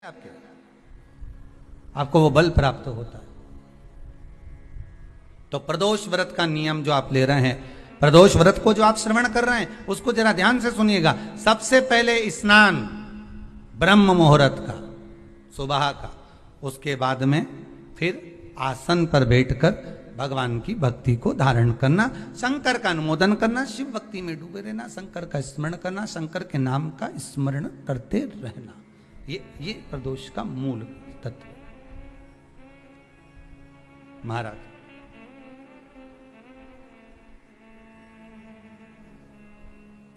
आपके आपको वो बल प्राप्त होता है। तो प्रदोष व्रत का नियम जो आप ले रहे हैं, प्रदोष व्रत को जो आप श्रवण कर रहे हैं उसको जरा ध्यान से सुनिएगा। सबसे पहले स्नान ब्रह्म मुहूर्त का, सुबह का, उसके बाद में फिर आसन पर बैठकर भगवान की भक्ति को धारण करना, शंकर का अनुमोदन करना, शिव भक्ति में डूबे रहना, शंकर का स्मरण करना, शंकर के नाम का स्मरण करते रहना। ये प्रदोष का मूल तत्व। महाराज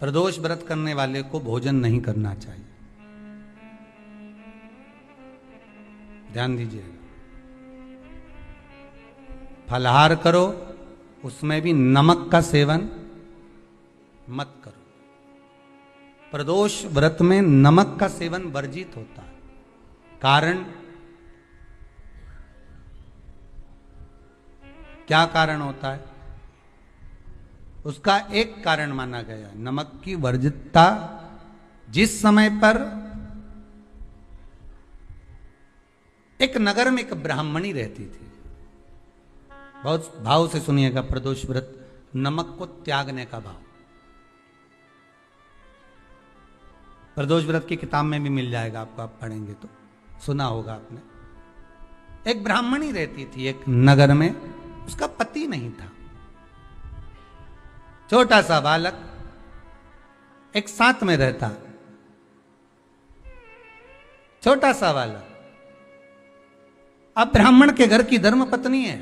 प्रदोष व्रत करने वाले को भोजन नहीं करना चाहिए, ध्यान दीजिएगा। फलाहार करो, उसमें भी नमक का सेवन मत करो। प्रदोष व्रत में नमक का सेवन वर्जित होता है। कारण क्या कारण होता है? उसका एक कारण माना गया है नमक की वर्जितता। जिस समय पर एक नगर में एक ब्राह्मणी रहती थी, बहुत भाव से सुनिएगा, प्रदोष व्रत नमक को त्यागने का भाव। प्रदोष व्रत की किताब में भी मिल जाएगा आपको, आप पढ़ेंगे तो सुना होगा आपने। एक ब्राह्मणी रहती थी एक नगर में, उसका पति नहीं था। छोटा सा बालक एक साथ में रहता, छोटा सा बालक। अब ब्राह्मण के घर की धर्म पत्नी है।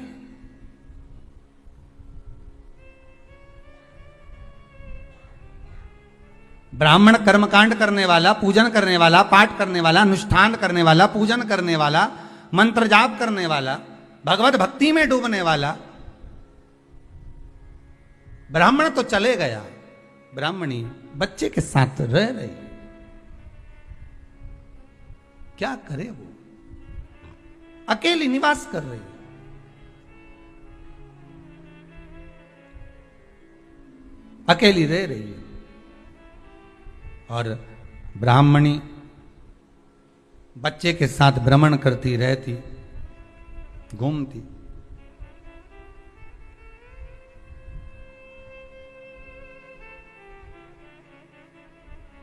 ब्राह्मण कर्मकांड करने वाला, पूजन करने वाला, पाठ करने वाला, अनुष्ठान करने वाला, पूजन करने वाला, मंत्र जाप करने वाला, भगवत भक्ति में डूबने वाला। ब्राह्मण तो चले गया, ब्राह्मणी बच्चे के साथ रह रही। क्या करे वो? अकेली निवास कर रही, अकेली रह रही है। और ब्राह्मणी बच्चे के साथ भ्रमण करती रहती, घूमती।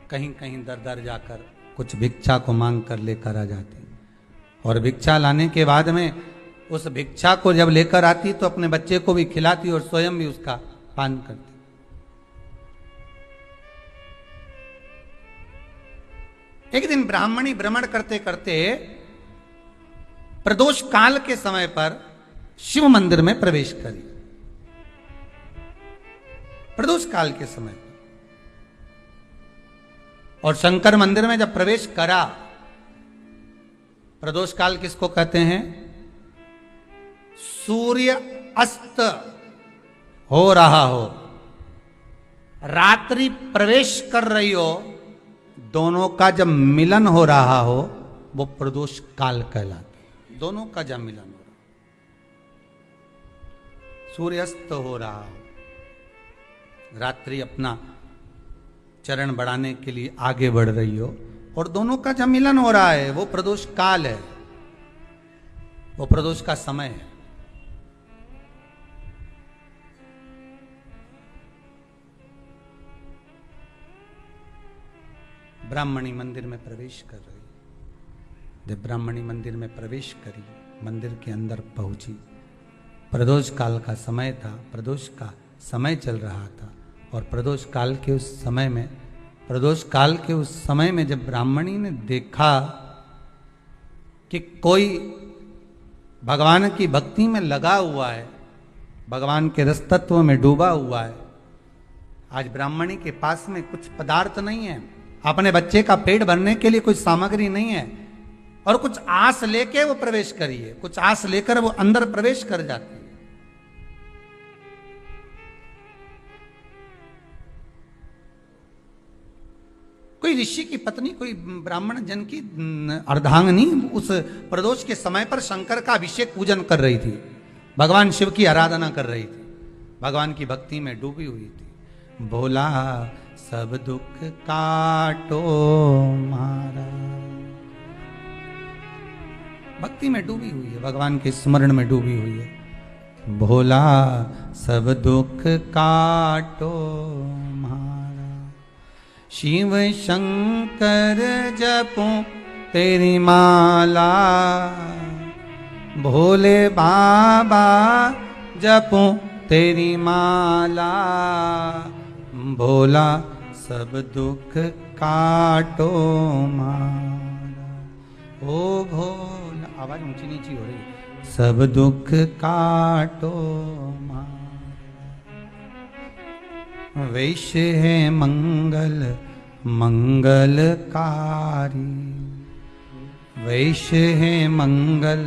कहीं कहीं दर दर जाकर कुछ भिक्षा को मांग कर लेकर आ जाती, और भिक्षा लाने के बाद में उस भिक्षा को जब लेकर आती तो अपने बच्चे को भी खिलाती और स्वयं भी उसका पान करती। एक दिन ब्राह्मणी भ्रमण करते करते प्रदोष काल के समय पर शिव मंदिर में प्रवेश करी। प्रदोष काल के समय पर, और शंकर मंदिर में जब प्रवेश करा, प्रदोष काल किसको कहते हैं? सूर्य अस्त हो रहा हो, रात्रि प्रवेश कर रही हो, दोनों का जब मिलन हो रहा हो वो प्रदोष काल कहलाता। दोनों का जब मिलन हो रहा, सूर्यास्त हो रहा हो, रात्रि अपना चरण बढ़ाने के लिए आगे बढ़ रही हो, और दोनों का जब मिलन हो रहा है, वो प्रदोष काल है, वो प्रदोष का समय है। ब्राह्मणी मंदिर में प्रवेश कर रही। जब ब्राह्मणी मंदिर में प्रवेश करी, मंदिर के अंदर पहुंची, प्रदोष काल का समय था, प्रदोष का समय चल रहा था। और प्रदोष काल के उस समय में, प्रदोष काल के उस समय में जब ब्राह्मणी ने देखा कि कोई भगवान की भक्ति में लगा हुआ है, भगवान के रस तत्व में डूबा हुआ है। आज ब्राह्मणी के पास में कुछ पदार्थ नहीं है, अपने बच्चे का पेट भरने के लिए कुछ सामग्री नहीं है, और कुछ आस लेके वो प्रवेश करी है, कुछ आस लेकर वो अंदर प्रवेश कर जाती है। कोई ऋषि की पत्नी, कोई ब्राह्मण जन की अर्धांगिनी उस प्रदोष के समय पर शंकर का अभिषेक पूजन कर रही थी, भगवान शिव की आराधना कर रही थी, भगवान की भक्ति में डूबी हुई थी। भोला सब दुख काटो मारा, भक्ति में डूबी हुई है, भगवान के स्मरण में डूबी हुई है। भोला सब दुख काटो मारा, शिव शंकर जपो तेरी माला, भोले बाबा जपो तेरी माला, भोला सब दुख काटो मारा। ओ भोला, आवाज ऊंची नीची हो रही है। सब दुख काटो मारा, वैश्य है मंगल मंगलकारी, वैश्य है मंगल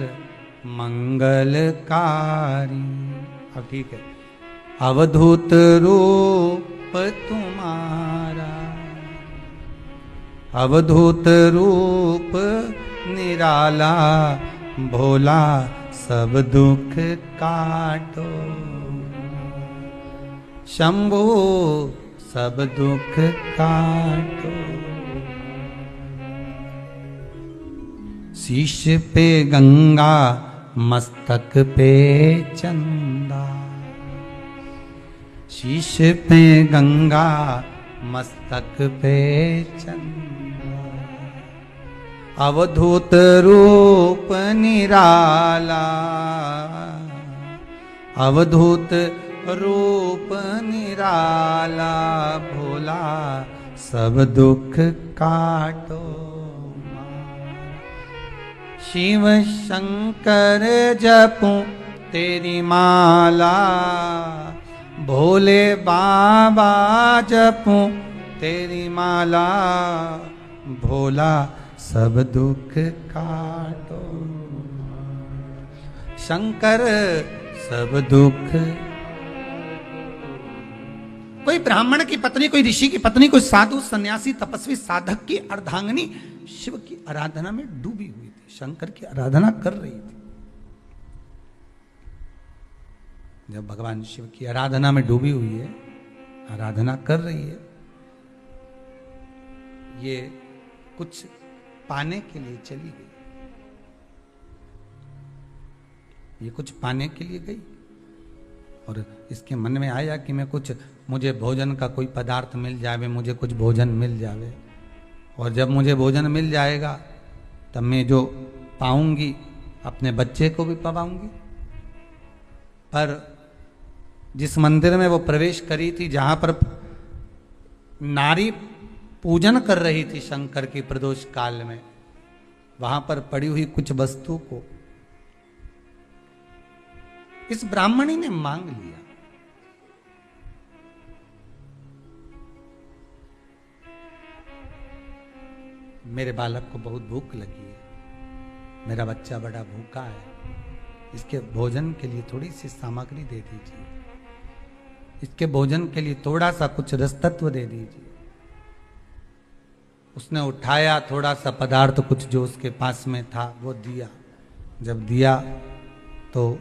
मंगलकारी। अब ठीक है। अवधूत रूप तुम्हारा, अवधूत रूप निराला, भोला सब दुख काटो, शंभु सब दुख काटो। शीश पे गंगा मस्तक पे चंदा, शीश पे गंगा मस्तक पे चंदा, अवधूत रूप निराला, अवधूत रूप निराला, भोला सब दुख काटो। शिव शंकर जपूं तेरी माला, भोले बाबा जपूं तेरी माला, भोला सब दुख काटो। शंकर सब दुख। कोई ब्राह्मण की पत्नी, कोई ऋषि की पत्नी, कोई साधु सन्यासी तपस्वी साधक की अर्धांगिनी शिव की आराधना में डूबी हुई थी, शंकर की आराधना कर रही थी। जब भगवान शिव की आराधना में डूबी हुई है, आराधना कर रही है, ये कुछ पाने के लिए चली गई, ये कुछ पाने के लिए गई और इसके मन में आया कि मैं कुछ, मुझे भोजन का कोई पदार्थ मिल जावे, मुझे कुछ भोजन मिल जावे, और जब मुझे भोजन मिल जाएगा तब मैं जो पाऊंगी अपने बच्चे को भी पाऊंगी। पर जिस मंदिर में वो प्रवेश करी थी, जहां पर नारी पूजन कर रही थी शंकर की प्रदोष काल में, वहां पर पड़ी हुई कुछ वस्तु को इस ब्राह्मणी ने मांग लिया। मेरे बालक को बहुत भूख लगी है, मेरा बच्चा बड़ा भूखा है, इसके भोजन के लिए थोड़ी सी सामग्री दे दीजिए, इसके भोजन के लिए थोड़ा सा कुछ रसतत्व दे दीजिए। उसने उठाया थोड़ा सा पदार्थ, कुछ जो उसके पास में था वो दिया। जब दिया तो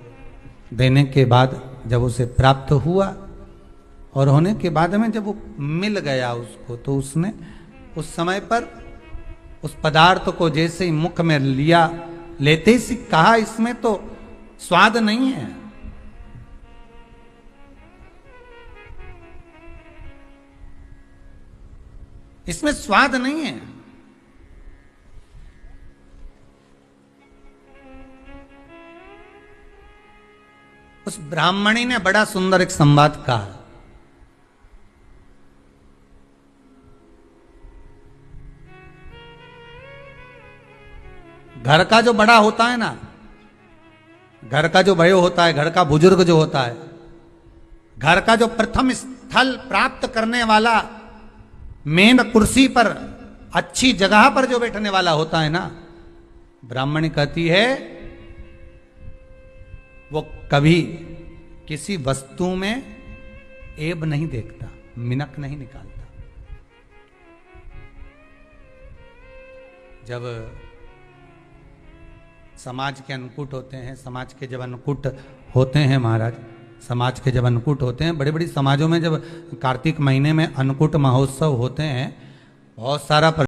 देने के बाद जब उसे प्राप्त हुआ और होने के बाद में जब वो मिल गया उसको, तो उसने उस समय पर उस पदार्थ को जैसे ही मुख में लिया, लेते ही कहा इसमें तो स्वाद नहीं है। इसमें स्वाद नहीं है। उस ब्राह्मणी ने बड़ा सुंदर एक संवाद कहा। घर का जो बड़ा होता है ना, घर का जो भयो होता है, घर का बुजुर्ग जो होता है, घर का जो प्रथम स्थल प्राप्त करने वाला, मेन कुर्सी पर, अच्छी जगह पर जो बैठने वाला होता है ना, ब्राह्मणी कहती है वो कभी किसी वस्तु में ऐब नहीं देखता, मिनक नहीं निकालता। जब समाज के अन्नकूट होते हैं, समाज के जब अन्नकूट होते हैं महाराज, समाज के जब अन्नकूट होते हैं, बड़े बड़ी समाजों में जब कार्तिक महीने में अन्नकूट महोत्सव होते हैं, बहुत सारा